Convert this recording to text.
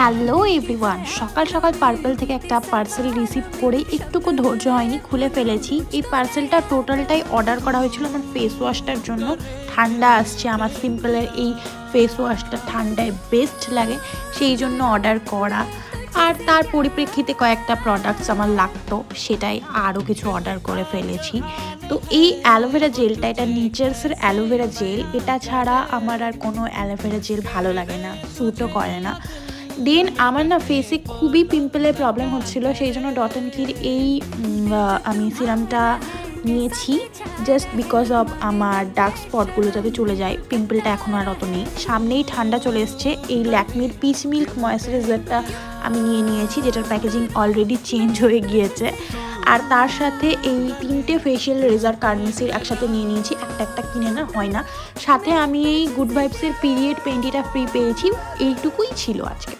Hello everyone, সকাল সকাল purple থেকে একটা পার্সেল রিসিভ করে একটুকু ধৈর্য হয়নি, খুলে ফেলেছি। এই পার্সেলটা টোটালটাই অর্ডার করা হয়েছিল আমার ফেস ওয়াশটার জন্য। ঠান্ডা আসছে, আমার সিম্পলের এই ফেস ওয়াশটা ঠান্ডায় বেস্ট লাগে, সেই জন্য অর্ডার করা। আর তার পরিপ্রেক্ষিতে কয়েকটা প্রোডাক্টস আমার লাগতো, সেটাই আরও কিছু অর্ডার করে ফেলেছি। তো এই অ্যালোভেরা জেলটা, এটা নেচার্সের অ্যালোভেরা জেল। এটা ছাড়া আমার আর কোনো অ্যালোভেরা জেল ভালো লাগে না, স্যুটও করে না। দেন আমার না ফেসে খুবই পিম্পলের প্রবলেম হচ্ছিল, সেই জন্য ডট অ্যান্ড কির এই আমি সিরামটা নিয়েছি, জাস্ট বিকজ অফ আমার ডার্ক স্পটগুলো যাতে চলে যায়। পিম্পলটা এখন আর অত নেই। সামনেই ঠান্ডা চলে এসছে। এই ল্যাকমির পিচ মিল্ক ময়েশ্চারাইজারটা আমি নিয়েছি, যেটার প্যাকেজিং অলরেডি চেঞ্জ হয়ে গিয়েছে। আর তার সাথে এই 3টে ফেশিয়াল রেজার কার্নেসির একসাথে নিয়ে নিয়েছি, একটা কিনে না হয় না। সাথে আমি এই গুড ভাইবসের পিরিয়ড পেন্টিটা ফ্রি পেয়েছি। এইটুকুই ছিল আজকে।